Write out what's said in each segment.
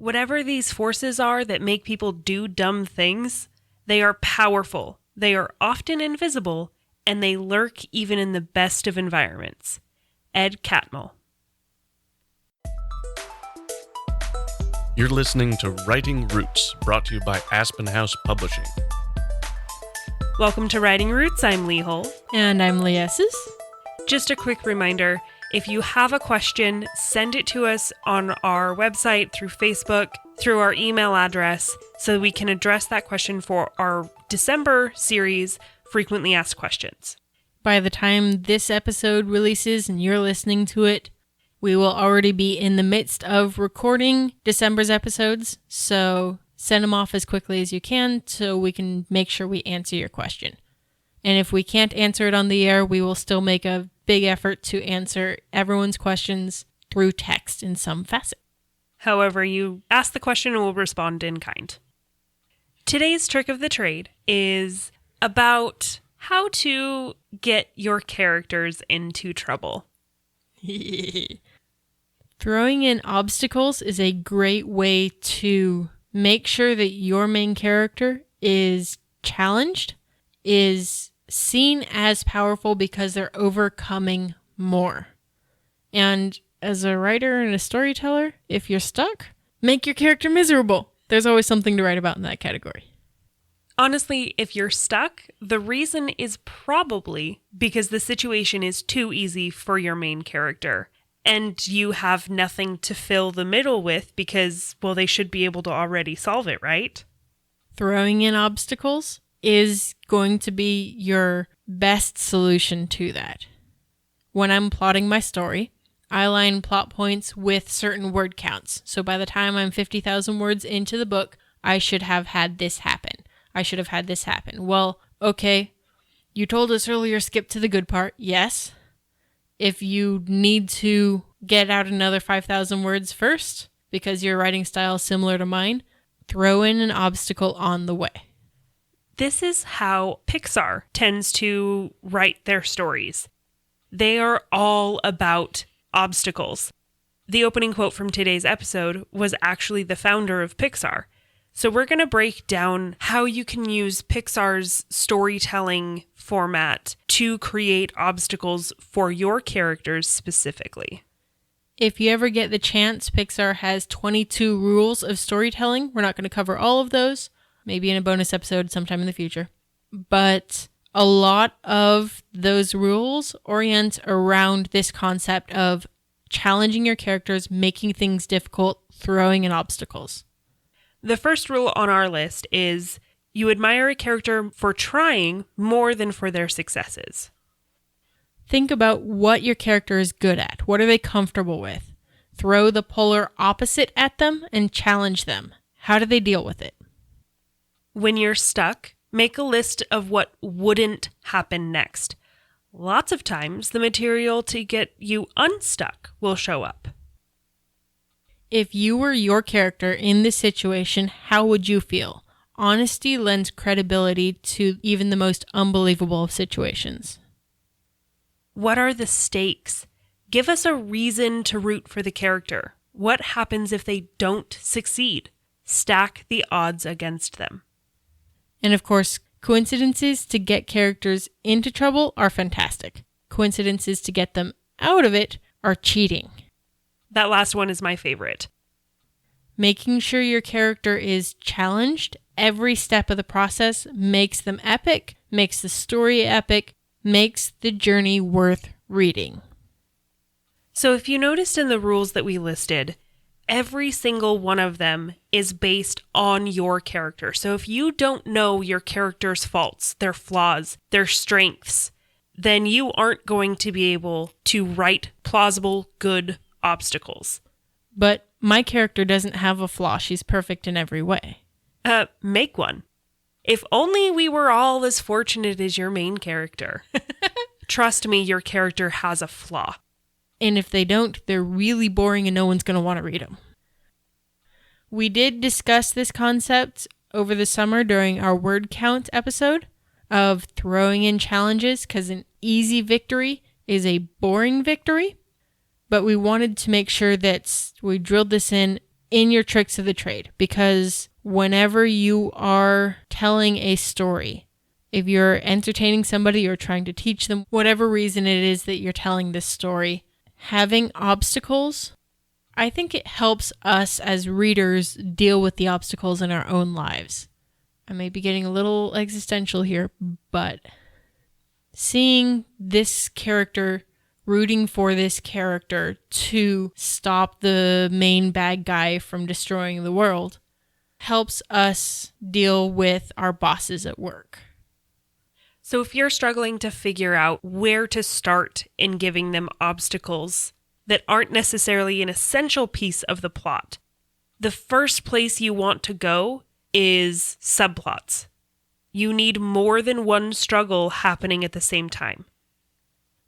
Whatever these forces are that make people do dumb things, they are powerful, they are often invisible, and they lurk even in the best of environments. Ed Catmull. You're listening to Writing Roots, brought to you by Aspen House Publishing. Welcome to Writing Roots. I'm Leigh Hull. And I'm Leigh Esses. Just a quick reminder, if you have a question, send it to us on our website, through Facebook, through our email address, so we can address that question for our December series, Frequently Asked Questions. By the time this episode releases and you're listening to it, we will already be in the midst of recording December's episodes, so send them off as quickly as you can so we can make sure we answer your question. And if we can't answer it on the air, we will still make a big effort to answer everyone's questions through text in some facet. However, you ask the question and we'll respond in kind. Today's trick of the trade is about how to get your characters into trouble. Throwing in obstacles is a great way to make sure that your main character is challenged, is seen as powerful because they're overcoming more. And as a writer and a storyteller, if you're stuck, make your character miserable. There's always something to write about in that category. Honestly, if you're stuck, the reason is probably because the situation is too easy for your main character. And you have nothing to fill the middle with because, well, they should be able to already solve it, right? Throwing in obstacles is going to be your best solution to that. When I'm plotting my story, I line plot points with certain word counts. So by the time I'm 50,000 words into the book, I should have had this happen. I should have had this happen. Well, okay, you told us earlier, skip to the good part. Yes. If you need to get out another 5,000 words first, because your writing style is similar to mine, throw in an obstacle on the way. This is how Pixar tends to write their stories. They are all about obstacles. The opening quote from today's episode was actually the founder of Pixar. So we're going to break down how you can use Pixar's storytelling format to create obstacles for your characters specifically. If you ever get the chance, Pixar has 22 rules of storytelling. We're not going to cover all of those, maybe in a bonus episode sometime in the future. But a lot of those rules orient around this concept of challenging your characters, making things difficult, throwing in obstacles. The first rule on our list is you admire a character for trying more than for their successes. Think about what your character is good at. What are they comfortable with? Throw the polar opposite at them and challenge them. How do they deal with it? When you're stuck, make a list of what wouldn't happen next. Lots of times, the material to get you unstuck will show up. If you were your character in this situation, how would you feel? Honesty lends credibility to even the most unbelievable of situations. What are the stakes? Give us a reason to root for the character. What happens if they don't succeed? Stack the odds against them. And of course, coincidences to get characters into trouble are fantastic. Coincidences to get them out of it are cheating. That last one is my favorite. Making sure your character is challenged every step of the process makes them epic, makes the story epic, makes the journey worth reading. So if you noticed in the rules that we listed, every single one of them is based on your character. So if you don't know your character's faults, their flaws, their strengths, then you aren't going to be able to write plausible, good obstacles. But my character doesn't have a flaw. She's perfect in every way. Make one. If only we were all as fortunate as your main character. Trust me, your character has a flaw. And if they don't, they're really boring and no one's going to want to read them. We did discuss this concept over the summer during our word count episode of throwing in challenges because an easy victory is a boring victory. But we wanted to make sure that we drilled this in in your tricks of the trade, because whenever you are telling a story, if you're entertaining somebody or trying to teach them, whatever reason it is that you're telling this story, having obstacles, I think it helps us as readers deal with the obstacles in our own lives. I may be getting a little existential here, but seeing this character, rooting for this character to stop the main bad guy from destroying the world, helps us deal with our bosses at work. So if you're struggling to figure out where to start in giving them obstacles that aren't necessarily an essential piece of the plot, the first place you want to go is subplots. You need more than one struggle happening at the same time.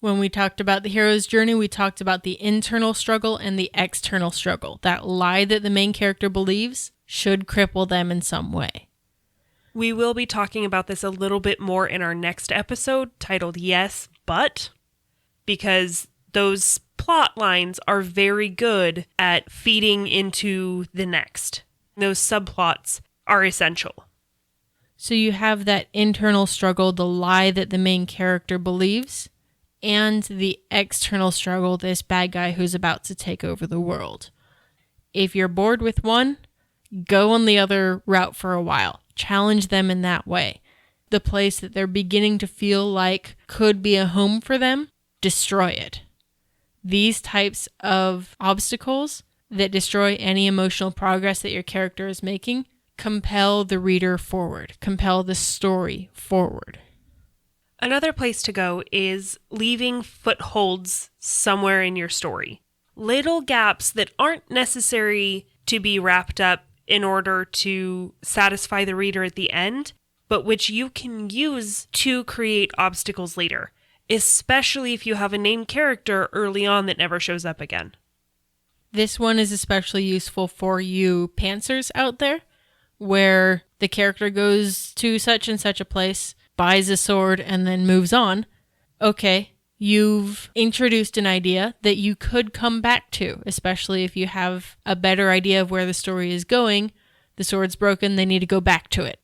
When we talked about the hero's journey, we talked about the internal struggle and the external struggle. That lie that the main character believes should cripple them in some way. We will be talking about this a little bit more in our next episode titled Yes, But, because those plot lines are very good at feeding into the next. Those subplots are essential. So you have that internal struggle, the lie that the main character believes, and the external struggle, this bad guy who's about to take over the world. If you're bored with one, go on the other route for a while. Challenge them in that way. The place that they're beginning to feel like could be a home for them, destroy it. These types of obstacles that destroy any emotional progress that your character is making compel the reader forward, compel the story forward. Another place to go is leaving footholds somewhere in your story. Little gaps that aren't necessary to be wrapped up in order to satisfy the reader at the end, but which you can use to create obstacles later, especially if you have a named character early on that never shows up again. This one is especially useful for you pantsers out there, where the character goes to such and such a place, buys a sword, and then moves on. Okay, you've introduced an idea that you could come back to, especially if you have a better idea of where the story is going. The sword's broken, they need to go back to it.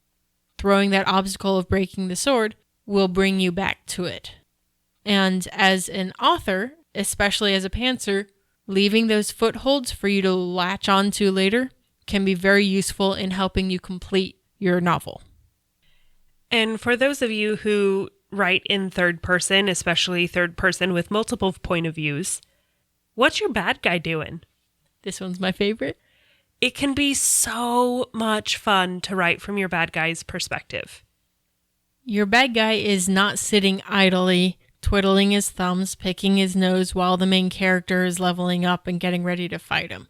Throwing that obstacle of breaking the sword will bring you back to it. And as an author, especially as a pantser, leaving those footholds for you to latch onto later can be very useful in helping you complete your novel. And for those of you who write in third person, especially third person with multiple point of views, what's your bad guy doing? This one's my favorite. It can be so much fun to write from your bad guy's perspective. Your bad guy is not sitting idly, twiddling his thumbs, picking his nose while the main character is leveling up and getting ready to fight him.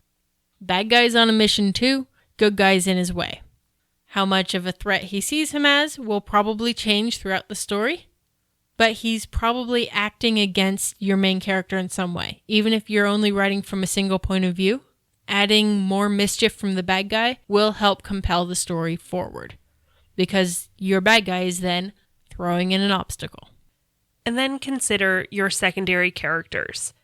Bad guy's on a mission too, good guy's in his way. How much of a threat he sees him as will probably change throughout the story, but he's probably acting against your main character in some way. Even if you're only writing from a single point of view, adding more mischief from the bad guy will help compel the story forward, because your bad guy is then throwing in an obstacle. And then consider your secondary characters.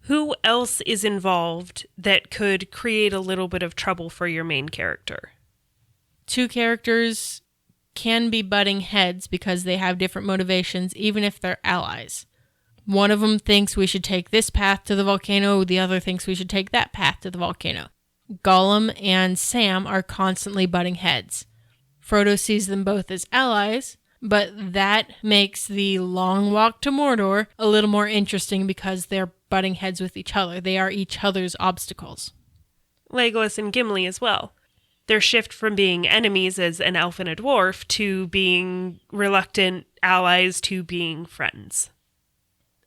Who else is involved that could create a little bit of trouble for your main character? Two characters can be butting heads because they have different motivations, even if they're allies. One of them thinks we should take this path to the volcano, the other thinks we should take that path to the volcano. Gollum and Sam are constantly butting heads. Frodo sees them both as allies, but that makes the long walk to Mordor a little more interesting because they're butting heads with each other. They are each other's obstacles. Legolas and Gimli as well. Their shift from being enemies as an elf and a dwarf to being reluctant allies to being friends.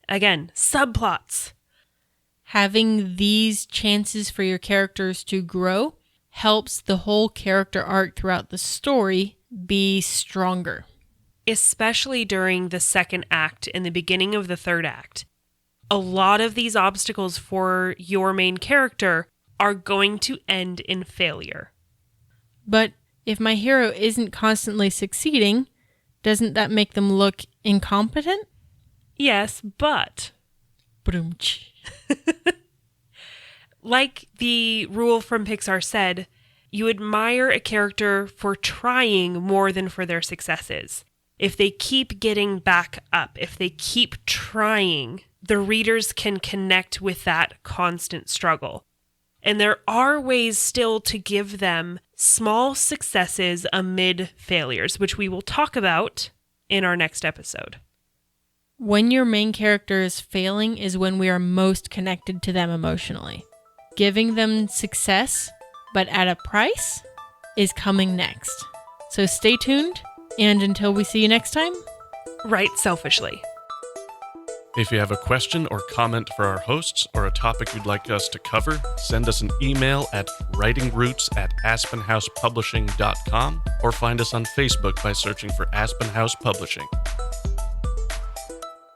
Again, subplots. Having these chances for your characters to grow helps the whole character arc throughout the story be stronger. Especially during the second act and the beginning of the third act. A lot of these obstacles for your main character are going to end in failure. But if my hero isn't constantly succeeding, doesn't that make them look incompetent? Yes, but Like the rule from Pixar said, you admire a character for trying more than for their successes. If they keep getting back up, if they keep trying, the readers can connect with that constant struggle. And there are ways still to give them small successes amid failures, which we will talk about in our next episode. When your main character is failing is when we are most connected to them emotionally. Giving them success, but at a price, is coming next. So stay tuned, and until we see you next time, Write selfishly. If you have a question or comment for our hosts or a topic you'd like us to cover, send us an email at writingroots@aspenhousepublishing.com or find us on Facebook by searching for Aspen House Publishing.